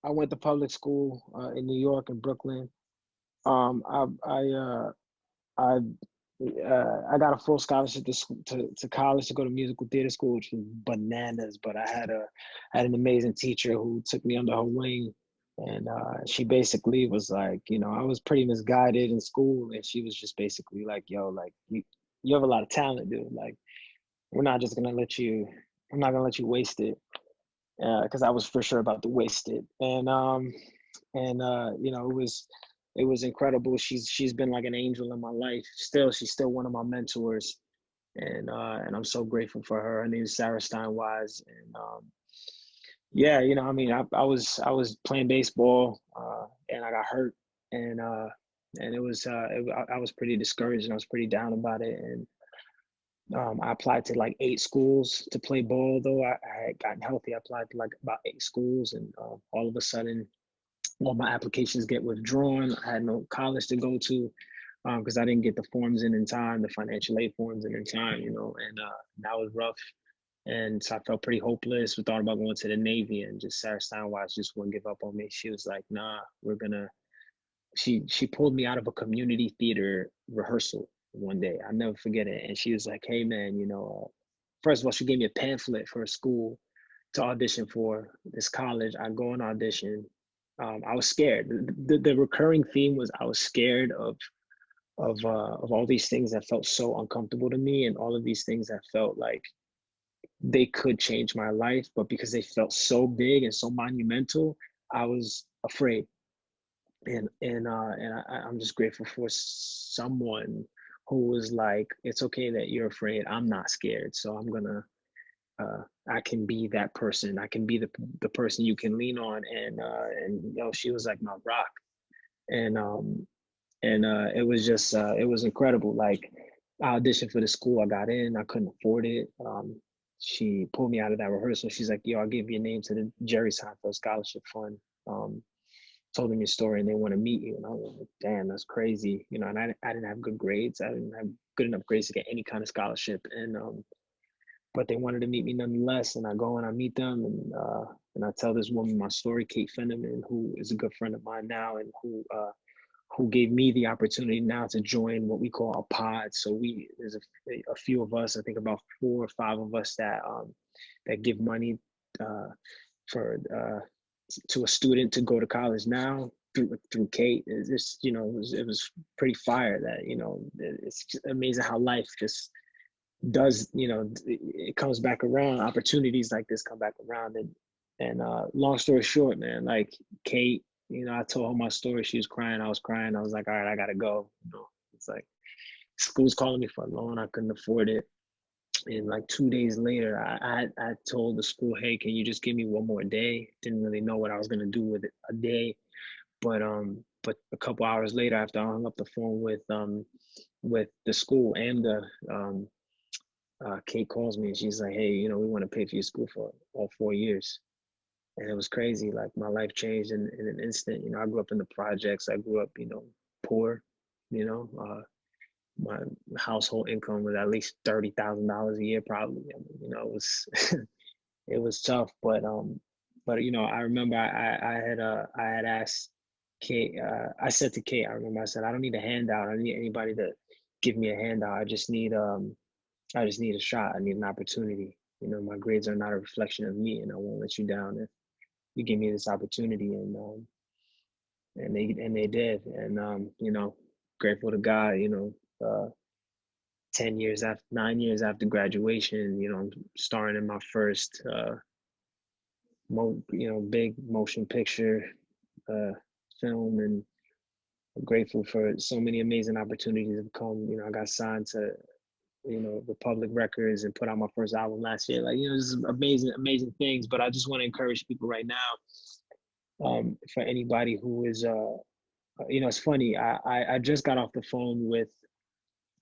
I went to public school in New York and Brooklyn. Um, I I uh, I I got a full scholarship to college to go to musical theater school, which was bananas. But I had an amazing teacher who took me under her wing, and she basically was like, I was pretty misguided in school, and she was just basically like, "Yo, like you have a lot of talent, dude. Like we're not just gonna let you, I'm not gonna let you waste it." Because I was for sure about to waste it, and it was incredible. She's been like an angel in my life. Still, she's still one of my mentors, and I'm so grateful for her. Her name is Sarah Steinwise, and yeah, I mean, I was playing baseball, and I got hurt, and I was pretty discouraged and I was pretty down about it, and I applied to like 8 schools to play ball. Though I had gotten healthy, I applied to like about 8 schools, and all of a sudden, all my applications get withdrawn. I had no college to go to because I didn't get the forms in time, the financial aid forms in time, and that was rough. And so I felt pretty hopeless. We thought about going to the Navy, and just Sarah Steinwise just wouldn't give up on me. She was like, "Nah, we're gonna." She pulled me out of a community theater rehearsal one day. I'll never forget it. And she was like, "Hey, man, first of all, she gave me a pamphlet for a school to audition for this college. I go and audition. I was scared. The recurring theme was I was scared of all these things that felt so uncomfortable to me, and all of these things that felt like they could change my life, but because they felt so big and so monumental, I was afraid. I'm just grateful for someone who was like, "It's okay that you're afraid. I'm not scared, so I'm gonna I can be that person. I can be the person you can lean on." And she was like my rock. And it was just it was incredible. Like I auditioned for the school, I got in, I couldn't afford it. She pulled me out of that rehearsal. She's like, "Yo, I'll give your name to the Jerry Seinfeld Scholarship Fund." Told them your story and they want to meet you. And I was like, "Damn, that's crazy." And I didn't have good grades. I didn't have good enough grades to get any kind of scholarship. And but they wanted to meet me nonetheless. And I go and I meet them, and I tell this woman my story, Kate Fenneman, who is a good friend of mine now, and who gave me the opportunity now to join what we call a pod. So there's a few of us, I think about 4 or 5 of us that give money for to a student to go to college now through Kate. It's just, it was pretty fire that, it's amazing how life just does, it comes back around. Opportunities like this come back around. And long story short, man, like Kate, I told her my story. She was crying. I was crying. I was like, "All right, I gotta go." It's like school's calling me for a loan. I couldn't afford it. And like 2 days later, I told the school, "Hey, can you just give me one more day?" Didn't really know what I was gonna do with it, a day, but a couple hours later, after I hung up the phone with the school and the Kate calls me and she's like, "Hey, we want to pay for your school for all 4 years." And it was crazy. Like my life changed in an instant. I grew up in the projects. I grew up, poor. My household income was at least $30,000 a year, probably. I mean, it was it was tough, but I remember I had asked Kate. I said to Kate, I remember I said, "I don't need a handout. I don't need anybody to give me a handout. I just need a shot. I need an opportunity. My grades are not a reflection of me, and I won't let you down if you give me this opportunity." And they did. And grateful to God. 9 years after graduation, I'm starring in my first big motion picture uh, film, and I'm grateful for so many amazing opportunities have come. I got signed to Republic Records and put out my first album last year. Like, this is amazing, amazing things. But I just want to encourage people right now, for anybody who is, it's funny. I just got off the phone with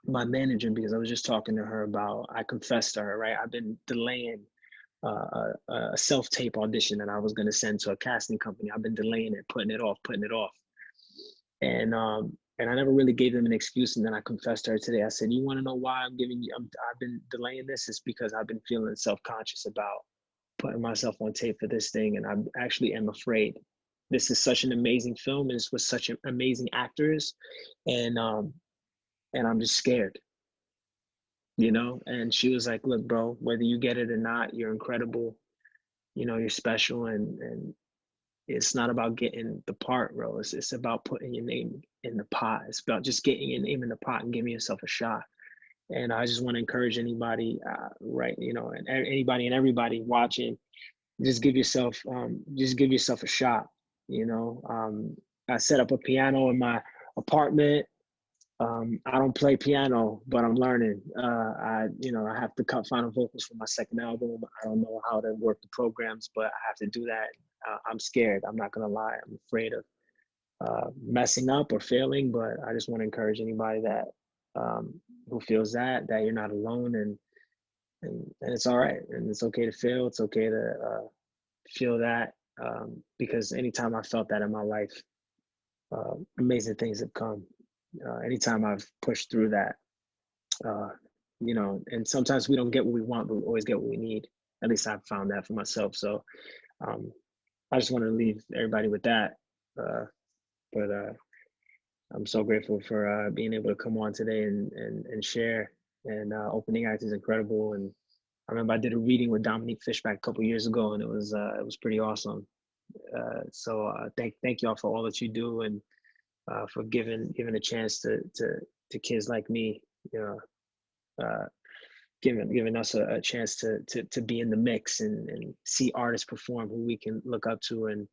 my manager because I was just talking to her about, I confessed to her, right? I've been delaying a self-tape audition that I was going to send to a casting company. I've been delaying it, putting it off, and I never really gave them an excuse. And then I confessed to her today. I said, "You want to know why I've been delaying this? It's because I've been feeling self-conscious about putting myself on tape for this thing, and I actually am afraid." this is such an amazing film, and it's with such amazing actors, and I'm just scared, you know? And she was like, look, bro, whether you get it or not, you're incredible, you know, you're special, and it's not about getting the part, bro. It's about putting your name in the pot. It's about just getting your name in the pot and giving yourself a shot. And I just want to encourage anybody, right, you know, and anybody and everybody watching, just give yourself a shot, you know. I set up a piano in my apartment. I don't play piano, but I'm learning. I have to cut final vocals for my second album. I don't know how to work the programs, but I have to do that. I'm scared. I'm not gonna lie. I'm afraid of messing up or failing. But I just want to encourage anybody that who feels that you're not alone, and it's all right, and it's okay to fail. It's okay to feel that, because anytime I felt that in my life, amazing things have come. Anytime I've pushed through that, you know, and sometimes we don't get what we want, but we always get what we need. At least I've found that for myself. So I just want to leave everybody with that. But I'm so grateful for being able to come on today and share. And opening act is incredible. And I remember I did a reading with Dominique Fishback a couple years ago, and it was pretty awesome. So thank y'all for all that you do, and for giving a chance to kids like me, you know, giving us a chance to be in the mix and see artists perform who we can look up to, and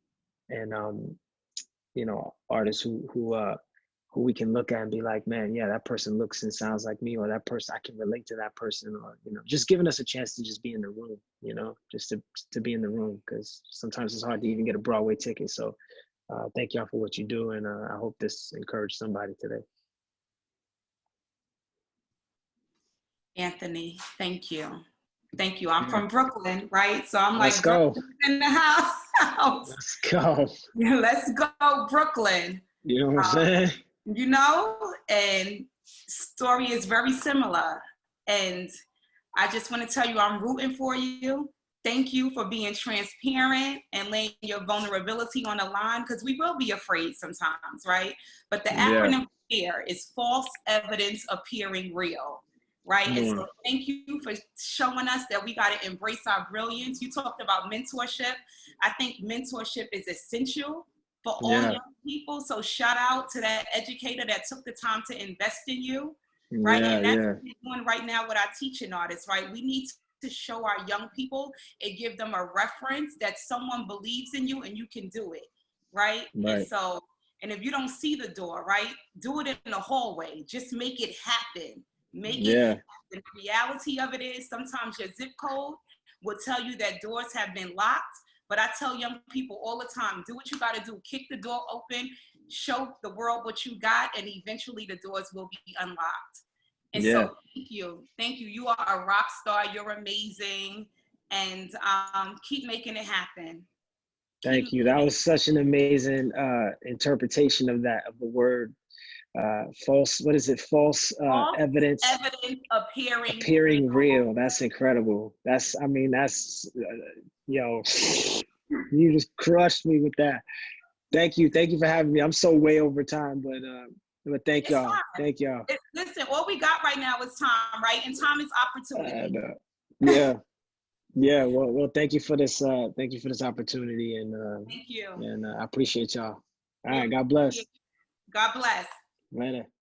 you know, artists who we can look at and be like, man, yeah, that person looks and sounds like me, or that person, I can relate to that person, or, you know, just giving us a chance to just be in the room, you know, just to be in the room, because sometimes it's hard to even get a Broadway ticket. So thank y'all for what you do, and I hope this encouraged somebody today. Anthony, thank you. Thank you. I'm from Brooklyn, right? So I'm Let's like, go. in the house. Let's go. Yeah, let's go, Brooklyn. You know what I'm saying? You know, and story is very similar. And I just want to tell you, I'm rooting for you. Thank you for being transparent and laying your vulnerability on the line, because we will be afraid sometimes, right? But the acronym here is false evidence appearing real, right? And so thank you for showing us that we got to embrace our brilliance. You talked about mentorship. I think mentorship is essential for all young people. So shout out to that educator that took the time to invest in you, right? And that's what we're doing right now with our teaching artists, right? We need to show our young people and give them a reference that someone believes in you and you can do it, right? And so, and if you don't see the door, right, do it in the hallway. Just make it happen. Make it happen. The reality of it is sometimes your zip code will tell you that doors have been locked. But I tell young people all the time, do what you got to do. Kick the door open, show the world what you got, and eventually the doors will be unlocked. And so thank you. Thank you. You are a rock star. You're amazing. And keep making it happen. Thank you. That was such an amazing interpretation of that, of the word false. What is it? False evidence. Evidence appearing real. That's incredible. That's, I mean, that's, yo, you just crushed me with that. Thank you. Thank you for having me. I'm so way over time, but thank y'all. Thank y'all. Listen, all we got right now is time, right? And time is opportunity. Yeah. Well, thank you for this. Thank you for this opportunity, and thank you. And I appreciate y'all. All right. God bless. God bless. Later.